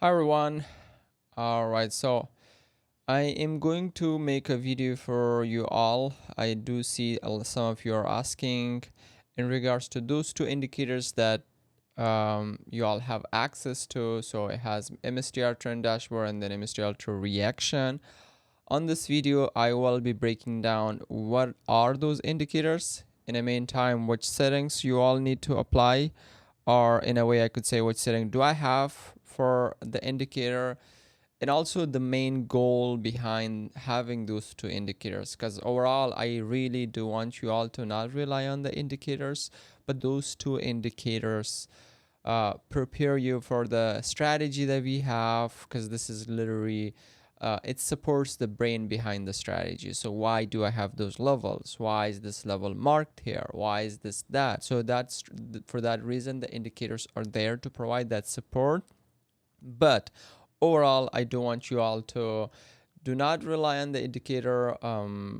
Hi everyone. All right, so I am going to make a video for you all. I do see some of you are asking in regards to those two indicators that you all have access to. So it has MSTR trend dashboard and then MSTR to reaction. On this video, I will be breaking down what are those indicators. In the meantime, which settings you all need to apply, or in a way I could say which setting do I have for the indicator, and also the main goal behind having those two indicators, because overall I really do want you all to not rely on the indicators, but those two indicators prepare you for the strategy that we have, because this is literally it supports the brain behind the strategy. So why do I have those levels? Why is this level marked here? Why is this that? So that's for that reason the indicators are there to provide that support. But overall, I do want you all to do not rely on the indicator.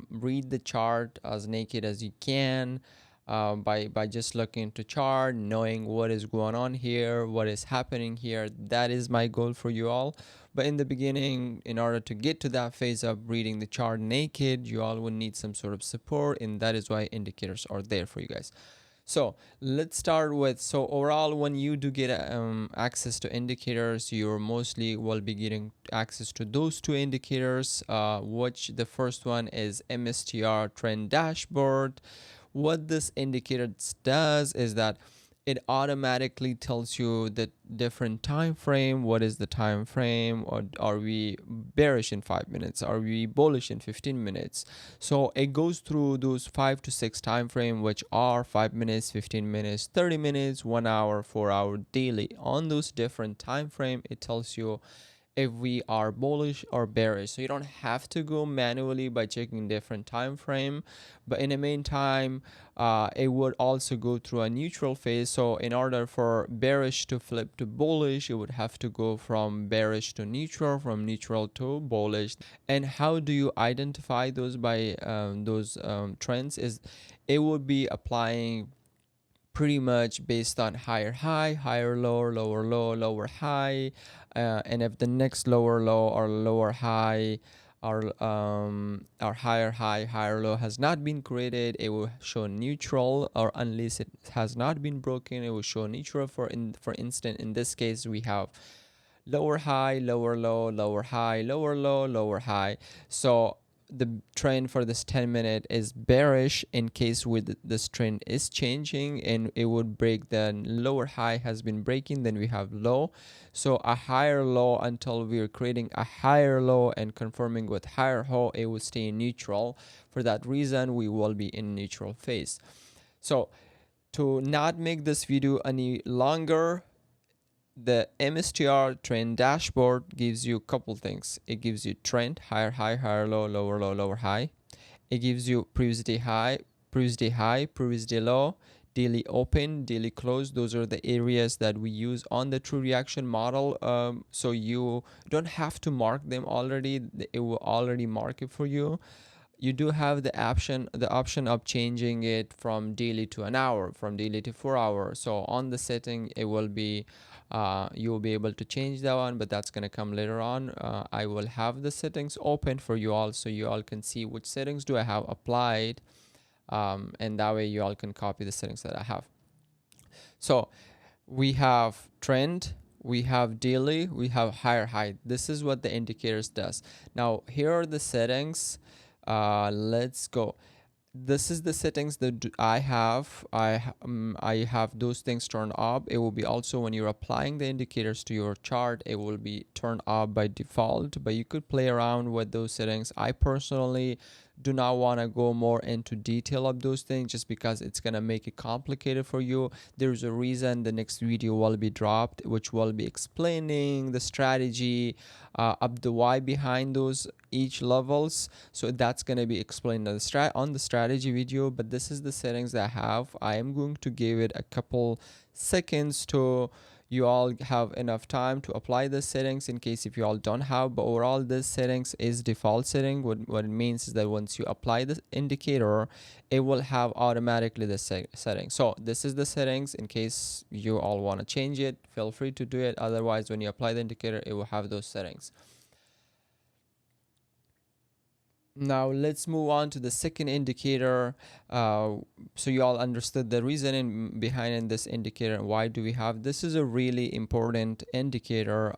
Read the chart as naked as you can, by just looking into chart, knowing what is going on here, what is happening here. That is my goal for you all. But in the beginning, in order to get to that phase of reading the chart naked, you all will need some sort of support, and that is why indicators are there for you guys. So let's start with, so overall, when you do get access to indicators, you're mostly will be getting access to those two indicators, which the first one is MSTR trend dashboard. What this indicator does is that it automatically tells you the different time frame. What is the time frame? Or are we bearish in 5 minutes? Are we bullish in 15 minutes? So it goes through those 5 to 6 time frame, which are 5 minutes, 15 minutes, 30 minutes, 1 hour, 4 hour daily. On those different time frame, it tells you if we are bullish or bearish. So you don't have to go manually by checking different time frame, but in the meantime, it would also go through a neutral phase. So in order for bearish to flip to bullish, it would have to go from bearish to neutral, from neutral to bullish. And how do you identify those by those trends? Is it would be applying pretty much based on higher high, higher low, lower low, lower high, and if the next lower low or lower high or higher high, higher low has not been created, it will show neutral, or unless it has not been broken, it will show neutral. For instance, in this case, we have lower high, lower low, lower high, lower low, lower high. So the trend for this 10-minute is bearish in case with this trend is changing, and it would break. The lower high has been breaking, then we have low. So a higher low until we're creating a higher low and confirming with higher low, it will stay neutral. For that reason, we will be in neutral phase. So to not make this video any longer, the MSTR trend dashboard gives you a couple things. It gives you trend, higher high, higher low, lower low, lower high. It gives you previous day high, previous day low, daily open, daily close. Those are the areas that we use on the true reaction model. So you don't have to mark them already. It will already mark it for you. You do have the option of changing it from daily to an hour, from daily to 4 hours. So on the setting, it will be you will be able to change that one, but that's going to come later on. I will have the settings open for you all, so you all can see which settings do I have applied, and that way you all can copy the settings that I have. So we have trend, we have daily, we have higher high. This is what the indicators does. Now here are the settings. Let's go. This is the settings that I have. I have those things turned off. It will be also when you're applying the indicators to your chart, it will be turned off by default, but you could play around with those settings. I personally do not want to go more into detail of those things, just because it's going to make it complicated for you. There's a reason the next video will be dropped, which will be explaining the strategy of the why behind those each levels. So that's going to be explained on the strategy video, but this is the settings that I have. I am going to give it a couple seconds to you all have enough time to apply the settings in case if you all don't have. But overall, this settings is default setting. What it means is that once you apply the indicator, it will have automatically the settings. So this is the settings. In case you all want to change it, feel free to do it. Otherwise, when you apply the indicator, it will have those settings. Now let's move on to the second indicator. So you all understood the reasoning behind this indicator and why do we have this. Is a really important indicator.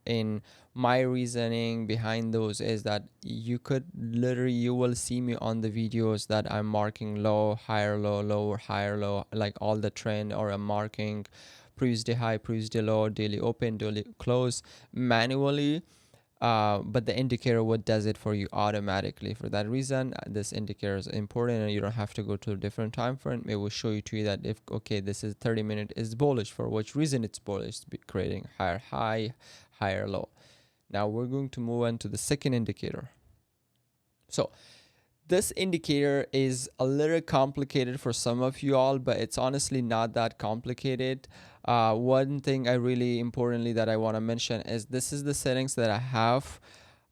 In my reasoning behind those is that you will see me on the videos that I'm marking low, higher, low, lower, higher, low, like all the trend, or I'm marking previous day high, previous day low, daily open, daily close manually. But the indicator what does it for you automatically. For that reason, this indicator is important, and you don't have to go to a different time frame. It will show you to you that if okay, this is 30-minute is bullish, for which reason it's bullish, creating higher high, higher low. Now we're going to move on to the second indicator. So this indicator is a little complicated for some of you all, but it's honestly not that complicated. One thing I really importantly that I want to mention is this is the settings that I have.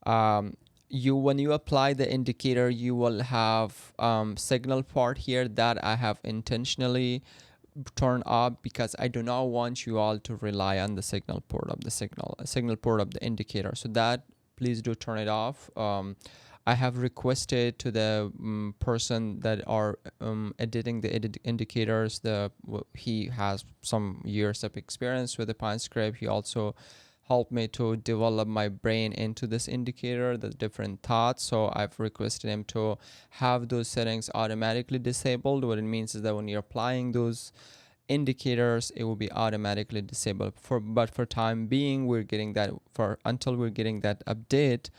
When you apply the indicator, you will have signal part here that I have intentionally turned off because I do not want you all to rely on the signal port of the indicator. So that please do turn it off. I have requested to the person that are editing the indicators. He has some years of experience with the Pine script. He also helped me to develop my brain into this indicator, the different thoughts. So I've requested him to have those settings automatically disabled. What it means is that when you're applying those indicators, it will be automatically disabled. But for time being, until we're getting that update,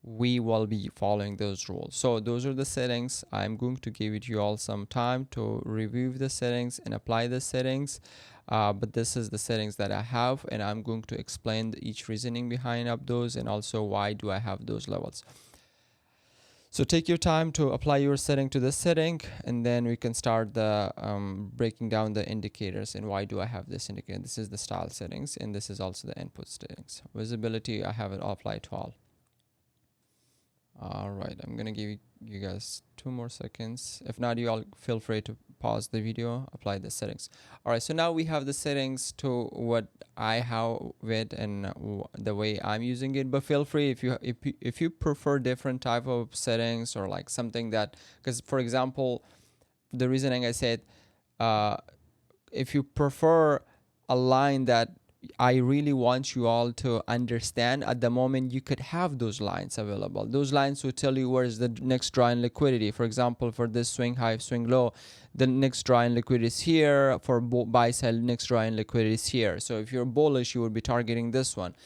we will be following those rules. So those are the settings. I'm going to give it you all some time to review the settings and apply the settings. But this is the settings that I have, and I'm going to explain each reasoning behind of those, and also why do I have those levels. So take your time to apply your setting to this setting, and then we can start the breaking down the indicators and why do I have this indicator. This is the style settings, and this is also the input settings. Visibility, I have it applied to all. All right, I'm gonna give you guys 2 more seconds. If not, you all feel free to pause the video, apply the settings. All right, so now we have the settings to what I have it and the way I'm using it. But feel free if you prefer different type of settings, or like something that, because for example, the reasoning I said, if you prefer a line that I really want you all to understand at the moment, you could have those lines available. Those lines will tell you where is the next draw in liquidity. For example, for this swing high, swing low, the next draw in liquidity is here. For buy side, next draw in liquidity is here. So if you're bullish, you would be targeting this one.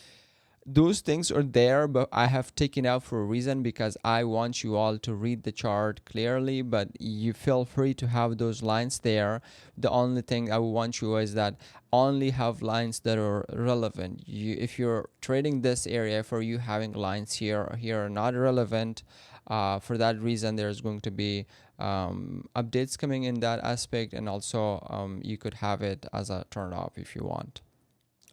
Those things are there, but I have taken out for a reason, because I want you all to read the chart clearly, but you feel free to have those lines there. The only thing I want you is that only have lines that are relevant. If you're trading this area, for you having lines here or here are not relevant. For that reason, there's going to be updates coming in that aspect, and also you could have it as a turn off if you want.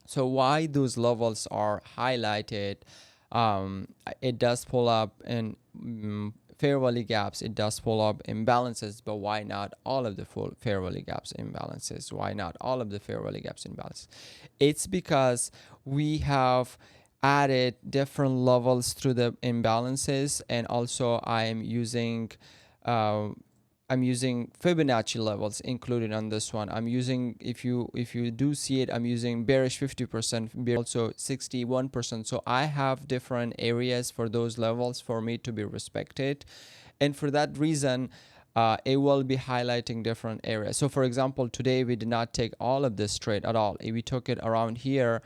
So why those levels are highlighted, it does pull up in fair value gaps, it does pull up imbalances, but why not all of the full fair value gaps imbalances? Why not all of the fair value gaps imbalances? It's because we have added different levels through the imbalances, and also I'm using Fibonacci levels included on this one. I'm using, if you do see it, I'm using bearish 50%, also 61%. So I have different areas for those levels for me to be respected. And for that reason, it will be highlighting different areas. So for example, today we did not take all of this trade at all. We took it around here.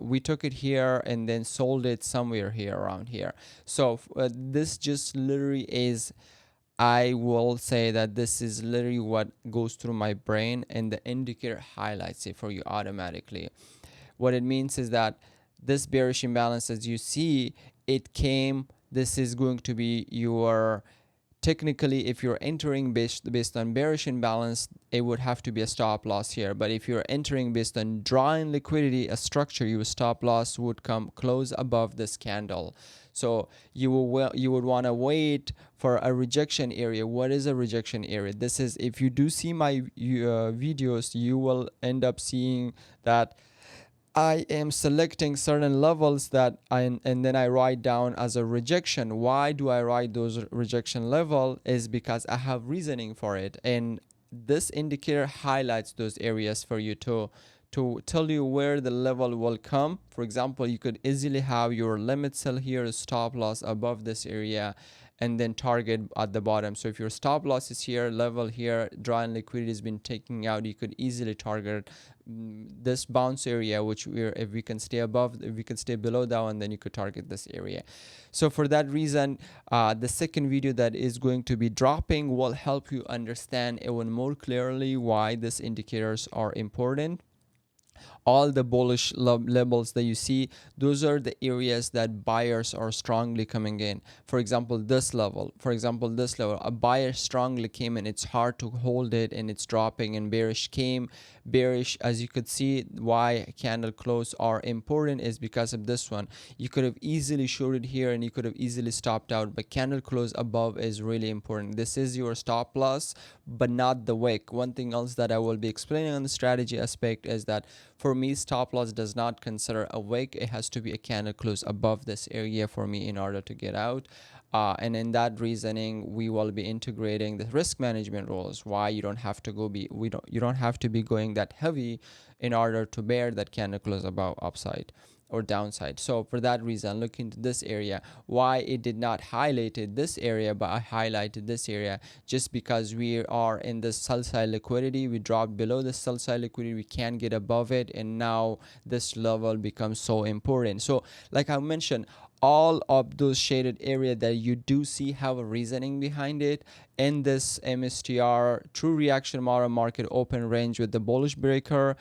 We took it here and then sold it somewhere here around here. So this just literally is, I will say that this is literally what goes through my brain, and the indicator highlights it for you automatically. What it means is that this bearish imbalance, as you see, it came, this is going to be your technically, if you're entering based on bearish imbalance, it would have to be a stop loss here. But if you're entering based on drawing liquidity, a structure, your stop loss would come close above this candle. So you would want to wait for a rejection area. What is a rejection area? This is, if you do see my videos, you will end up seeing that I am selecting certain levels that and then I write down as a rejection. Why do I write those rejection level? Is because I have reasoning for it, and this indicator highlights those areas for you to tell you where the level will come. For example, you could easily have your limit sell here, stop loss above this area, and then target at the bottom. So if your stop loss is here, level here, drawing liquidity has been taken out, you could easily target this bounce area, which if we can stay above, if we can stay below that one, then you could target this area. So for that reason, the second video that is going to be dropping will help you understand even more clearly why these indicators are important. All the bullish levels that you see, those are the areas that buyers are strongly coming in. For example, this level, a buyer strongly came in, it's hard to hold it, and it's dropping, and bearish came. Bearish, as you could see, why candle close are important is because of this one. You could have easily shorted here and you could have easily stopped out, but candle close above is really important. This is your stop loss, but not the wick. One thing else that I will be explaining on the strategy aspect is that for me, stop loss does not consider a wick. It has to be a candle close above this area for me in order to get out. And in that reasoning, we will be integrating the risk management rules. Why you don't have to you don't have to be going that heavy in order to bear that candle close above upside or downside. So for that reason, look into this area. Why it did not highlighted this area, but I highlighted this area just because we are in the sell side liquidity. We dropped below the sell side liquidity, we can't get above it, and now this level becomes so important. So like I mentioned, all of those shaded area that you do see have a reasoning behind it. In this MSTR true reaction model market open range with the bullish breaker,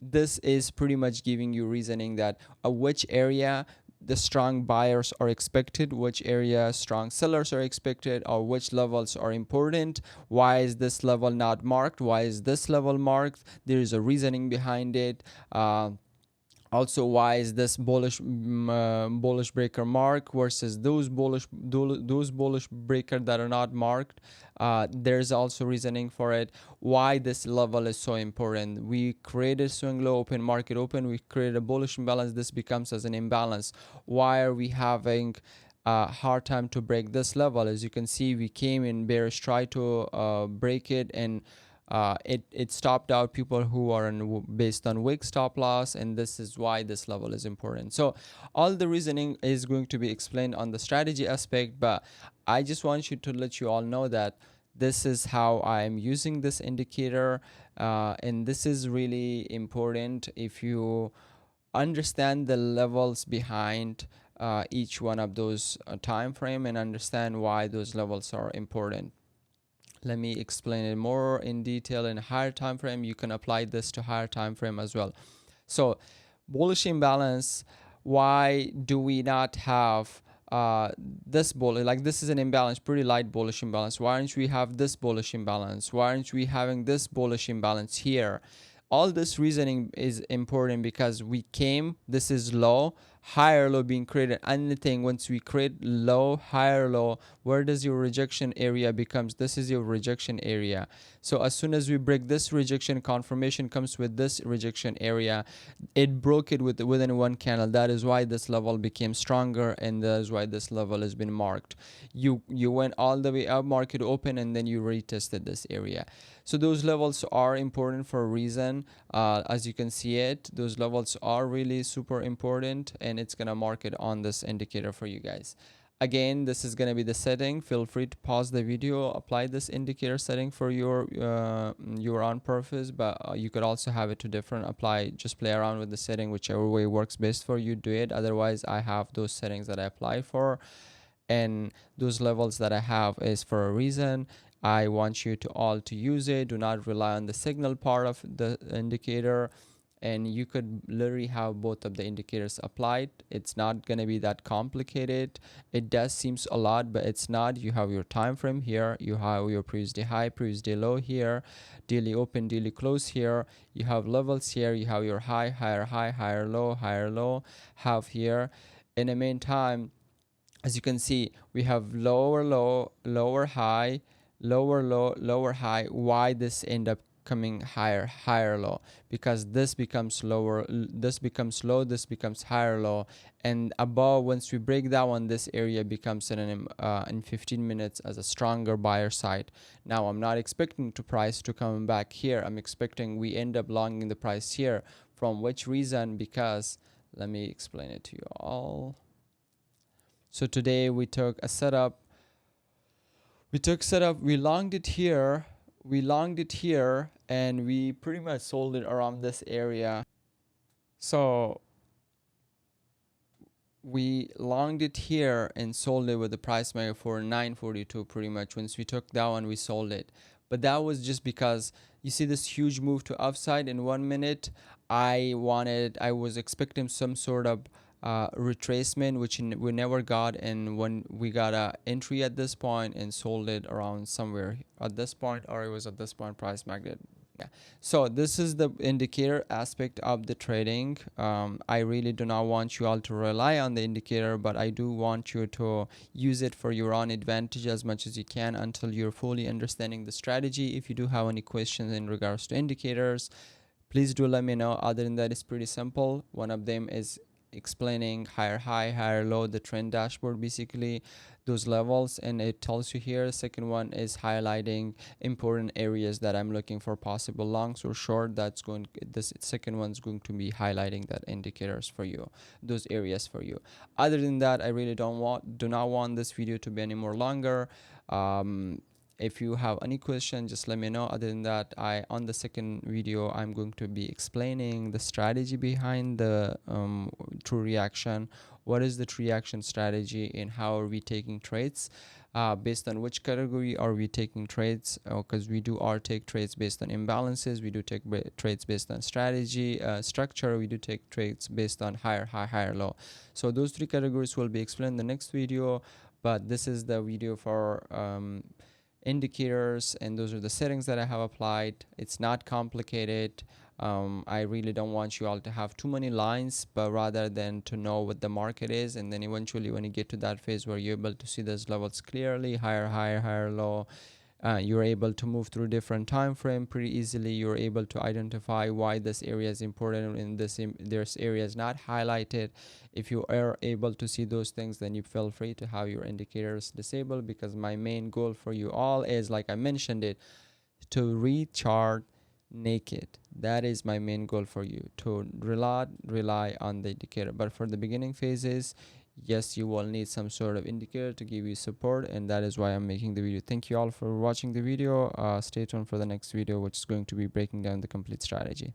this is pretty much giving you reasoning that which area the strong buyers are expected, which area strong sellers are expected, or which levels are important. Why is this level not marked? Why is this level marked? There is a reasoning behind it. Also, why is this bullish breaker mark versus those bullish breaker that are not marked? There's also reasoning for it. Why this level is so important? We created swing low, open market open. We created a bullish imbalance. This becomes as an imbalance. Why are we having a hard time to break this level? As you can see, we came in bearish, try to break it, and it stopped out people who are based on wick stop loss, and this is why this level is important. So all the reasoning is going to be explained on the strategy aspect, but I just want you to let you all know that this is how I am using this indicator, and this is really important if you understand the levels behind each one of those time frame and understand why those levels are important. Let me explain it more in detail. In a higher time frame, you can apply this to higher time frame as well. So bullish imbalance, why do we not have this bullish, like this is an imbalance, pretty light bullish imbalance? Why aren't we have this bullish imbalance? Why aren't we having this bullish imbalance here? All this reasoning is important because we came, this is low, higher low being created. Anything once we create low, higher low, where does your rejection area becomes? This is your rejection area. So as soon as we break this rejection, confirmation comes with this rejection area. It broke it within one candle. That is why this level became stronger, and that is why this level has been marked. You went all the way up, market open, and then you retested this area. So those levels are important for a reason. As you can see it, those levels are really super important, and it's gonna mark it on this indicator for you guys. Again, this is gonna be the setting. Feel free to pause the video, apply this indicator setting for your own purpose, but you could also have it to different, just play around with the setting, whichever way works best for you, do it. Otherwise, I have those settings that I apply for, and those levels that I have is for a reason. I want you to all to use it. Do not rely on the signal part of the indicator. and you could literally have both of the indicators applied. It's not going to be that complicated. It does seems a lot, but it's not. You have your time frame here, you have your previous day high, previous day low here, daily open, daily close here, you have levels here, you have your high, higher low have here. In the meantime, as you can see, we have lower low, lower high, lower low, lower high. Why this end up coming higher low? Because this becomes lower, this becomes low, this becomes higher low, and above, once we break that one, this area becomes in 15 minutes as a stronger buyer side. Now I'm not expecting to price to come back here. I'm expecting we end up longing the price here. From which reason? Because let me explain it to you all. So today we took a setup. We longed it here. And we pretty much sold it around this area. So we longed it here and sold it with the price mega for 942 pretty much. Once we took that one, we sold it. But that was just because you see this huge move to upside in 1 minute. I was expecting some sort of retracement, which we never got, and when we got a entry at this point and sold it around somewhere at this point, or it was at this point price magnet. Yeah. So this is the indicator aspect of the trading. I really do not want you all to rely on the indicator, but I do want you to use it for your own advantage as much as you can until you're fully understanding the strategy. If you do have any questions in regards to indicators, please do let me know. Other than that, it's pretty simple. One of them is explaining higher high, higher low, the trend dashboard, basically those levels, and it tells you here. The second one is highlighting important areas that I'm looking for possible longs or short. This second one's going to be highlighting that indicators for you, those areas for you. Other than that, I really do not want this video to be any more longer. If you have any question, just let me know. Other than that, on the second video, I'm going to be explaining the strategy behind the true reaction. What is the true reaction strategy, and how are we taking trades? Based on which category are we taking trades? Because we do take trades based on imbalances. We do take trades based on strategy, structure. We do take trades based on higher high, higher low. So those three categories will be explained in the next video. But this is the video for indicators, and those are the settings that I have applied. It's not complicated. I really don't want you all to have too many lines, but rather than to know what the market is, and then eventually when you get to that phase where you're able to see those levels clearly, higher low, you're able to move through different time frame pretty easily. You're able to identify why this area is important and there's areas not highlighted. If you are able to see those things, then you feel free to have your indicators disabled, because my main goal for you all is, like I mentioned it, to read chart naked. That is my main goal for you, to rely on the indicator. But for the beginning phases, yes, you will need some sort of indicator to give you support, and that is why I'm making the video. Thank you all for watching the video. Stay tuned for the next video, which is going to be breaking down the complete strategy.